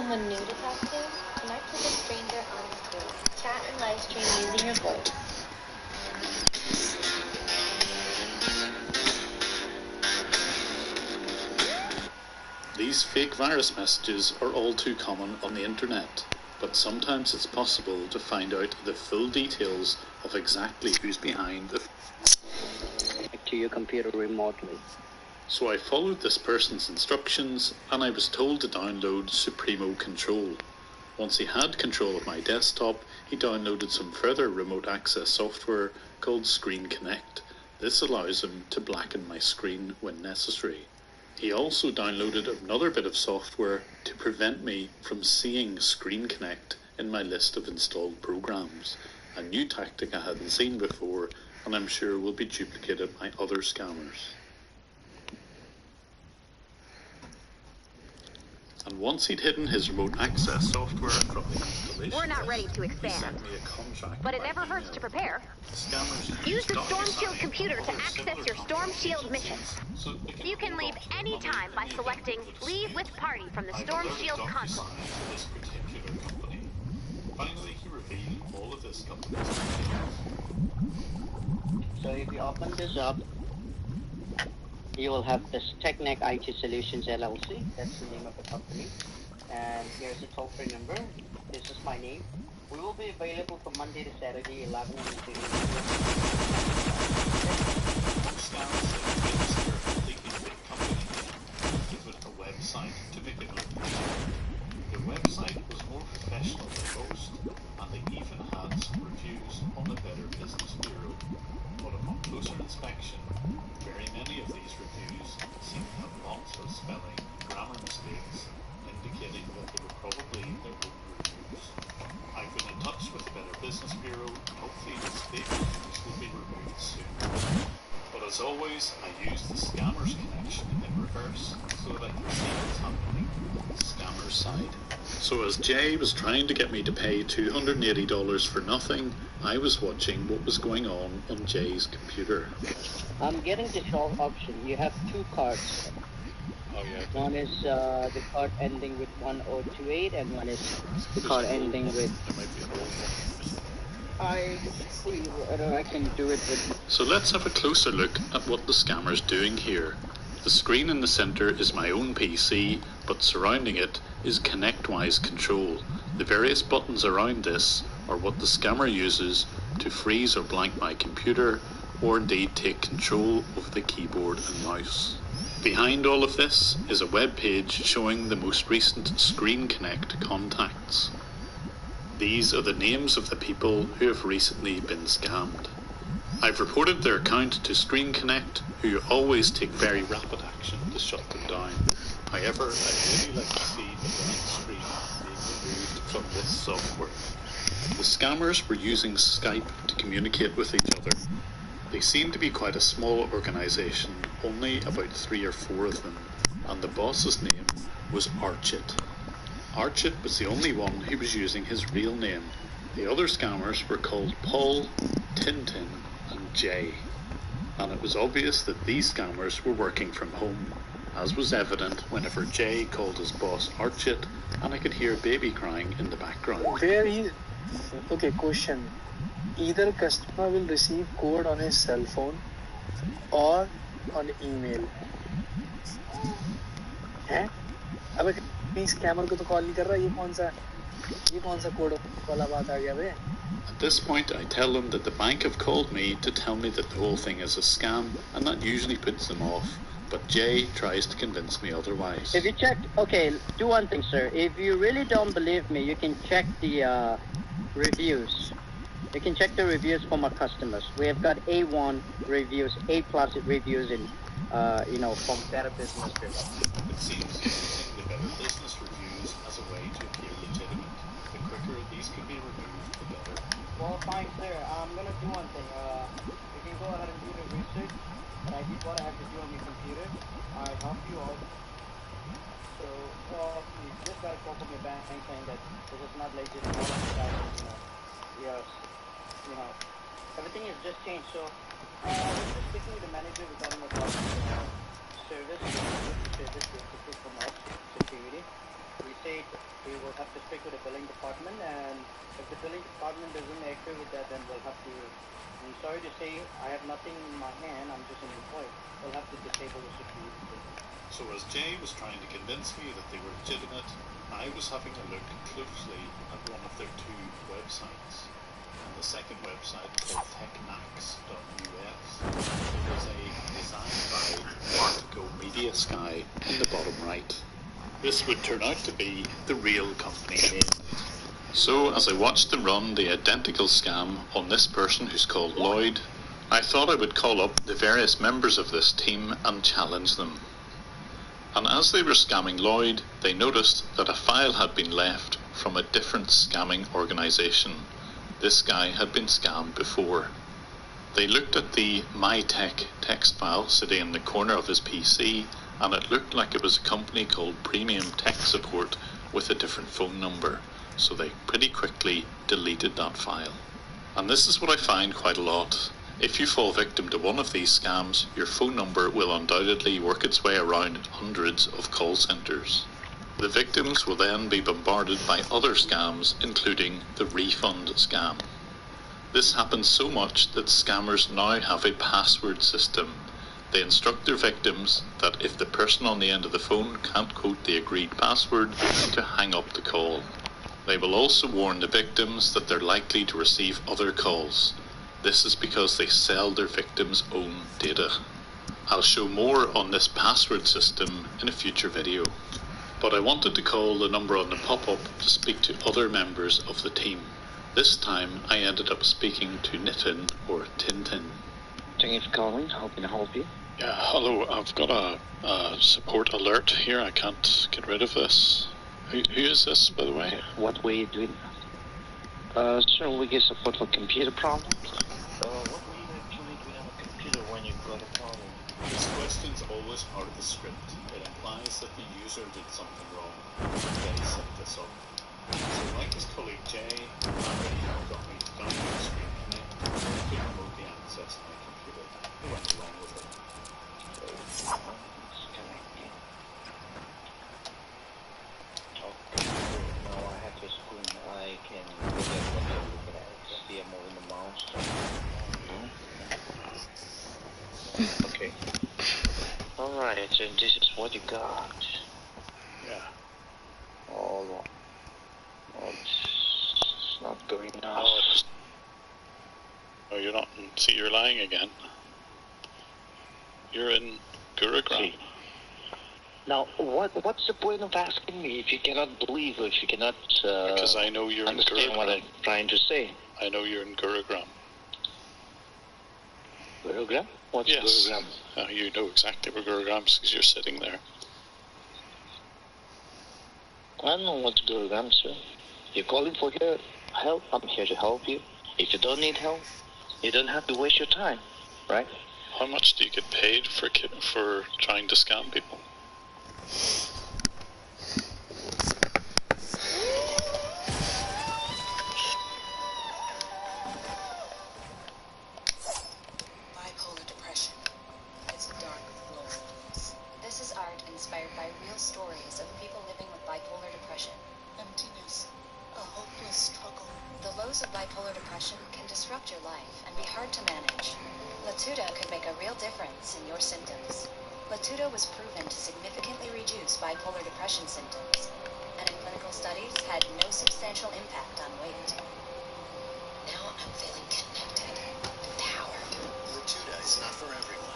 someone new to talk to? Connect with a stranger on the screen. Chat and live stream using your voice. These fake virus messages are all too common on the internet, but sometimes it's possible to find out the full details of exactly who's behind the to your computer remotely. So I followed this person's instructions and I was told to download Supremo Control. Once he had control of my desktop, he downloaded some further remote access software called Screen Connect. This allows him to blacken my screen when necessary. He also downloaded another bit of software to prevent me from seeing Screen Connect in my list of installed programs. A new tactic I hadn't seen before, and I'm sure will be duplicated by other scammers. And once he'd hidden his remote access software from the installation, we're not ready to expand, but it never hurts to prepare. Use the Storm Shield computer to access your Storm Shield missions. You can leave any time by selecting Leave with Party from the Storm Shield console. Finally, he revealed all of this company's So if you open this up, you will have this Technic IT Solutions LLC. That's the name of the company. And here's the toll-free number. This is my name. We will be available from Monday to Saturday, 11 a.m. to 2 a website to make it look professional. Their website was more professional than most, and they even had some reviews on the Better Business Bureau. But upon closer inspection, very many of these reviews seem to have lots of spelling, grammar mistakes, indicating that they were probably their own reviews. I've been in touch with the Better Business Bureau, and hopefully these fake reviews will be removed soon. But as always, I use the scammer's connection in reverse, so that I can see what's happening on the scammer's side. So as Jay was trying to get me to pay $280 for nothing, I was watching what was going on Jay's computer. I'm getting the short option. You have two cards. Oh yeah. One is the card ending with 1028, and one is the card ending with. There might be a whole I see whether I can do it with. So let's have a closer look at what the scammer's doing here. The screen in the center is my own PC, but surrounding it is ConnectWise control. The various buttons around this are what the scammer uses to freeze or blank my computer, or indeed take control of the keyboard and mouse. Behind all of this is a web page showing the most recent Screen Connect contacts. These are the names of the people who have recently been scammed. I've reported their account to Screen Connect, who always take very rapid action to shut them down. However, I'd really like to see the blank screen being removed from this software. The scammers were using Skype to communicate with each other. They seem to be quite a small organisation, only about 3 or 4 of them, and the boss's name was Archit. Archit was the only one who was using his real name. The other scammers were called Paul, Tintin, and Jay. And it was obvious that these scammers were working from home, as was evident whenever Jay called his boss Archit, and I could hear baby crying in the background. Okay, question. Either customer will receive code on his cell phone or on email. हैं? अबे scammer को तो call नहीं कर रहा, ये कौन सा कोड वाला बात आ गया बे? At this point, I tell them that the bank have called me to tell me that the whole thing is a scam, and that usually puts them off. But Jay tries to convince me otherwise. If you check, okay, do one thing, sir. If you really don't believe me, you can check the reviews. You can check the reviews from our customers. We have got A1 reviews, A+ reviews in, from Better Business Bureau. It seems using the Better Business reviews as a way to appear legitimate. The quicker these can be removed, the better. Well, fine, sir. I'm gonna do one thing. You can go ahead and do the research, and I did what I have to do on your computer. I help you out. So, you just gotta call from your bank saying that this is not legitimate. Yes. Everything is just changed. So, we're just speaking with the manager regarding a service basically from us, security. we say we will have to speak with the billing department, and if the billing department doesn't agree with that, then we'll have to, I'm sorry to say, I have nothing in my hand, I'm just an employee. We'll have to disable the security. So as Jay was trying to convince me that they were legitimate, I was having a look closely at one of their two websites. And the second website, called techmax.us, was a design by Vertigo Media Sky in the bottom right. This would turn out to be the real company name. So as I watched them run the identical scam on this person who's called Lloyd, I thought I would call up the various members of this team and challenge them. And as they were scamming Lloyd, they noticed that a file had been left from a different scamming organisation. This guy had been scammed before. They looked at the MyTech text file sitting in the corner of his PC, and it looked like it was a company called Premium Tech Support with a different phone number, so they pretty quickly deleted that file. And this is what I find quite a lot. If you fall victim to one of these scams, your phone number will undoubtedly work its way around hundreds of call centres. The victims will then be bombarded by other scams, including the refund scam. This happens so much that scammers now have a password system. They instruct their victims that if the person on the end of the phone can't quote the agreed password, to hang up the call. They will also warn the victims that they're likely to receive other calls. This is because they sell their victims' own data. I'll show more on this password system in a future video. But I wanted to call the number on the pop-up to speak to other members of the team. This time I ended up speaking to Nitin or Tintin. Thank you for calling. How can I help you? Yeah, hello. I've got a support alert here. I can't get rid of this. Who is this, by the way? What were you doing? Sir, we get support for computer problems. What were you actually doing on a computer when you got a problem? This question's always part of the script. It implies that the user did something wrong. Jay set this up. So like his colleague Jay, already got me to download the screen connect, I could remotely access my computer. He went along with it. Now I have this screen. I can look at what you're looking at. See, I'm moving the mouse. Okay. Alright, so this is what you got. Yeah. Hold on. Oh, it's not going now. Oh, you're not. See, you're lying again. You're in Gurugram. See. Now, what's the point of asking me if you cannot believe or if you cannot Because I know you're in understand Gurugram. what I'm trying to say? I know you're in Gurugram. Gurugram? What's Yes. Gurugram? You know exactly where Gurugram is because you're sitting there. I don't know what's Gurugram, sir. You're calling for help? I'm here to help you. If you don't need help, you don't have to waste your time, right? How much do you get paid for trying to scam people? Bipolar depression. It's a dark, lonely place. This is art inspired by real stories of people living with bipolar depression. Emptiness. A hopeless struggle. The lows of bipolar depression can disrupt your life and be hard to manage. Latuda could make a real difference in your symptoms. Latuda was proven to significantly reduce bipolar depression symptoms, and in clinical studies had no substantial impact on weight. Now I'm feeling connected, empowered. Latuda is not for everyone.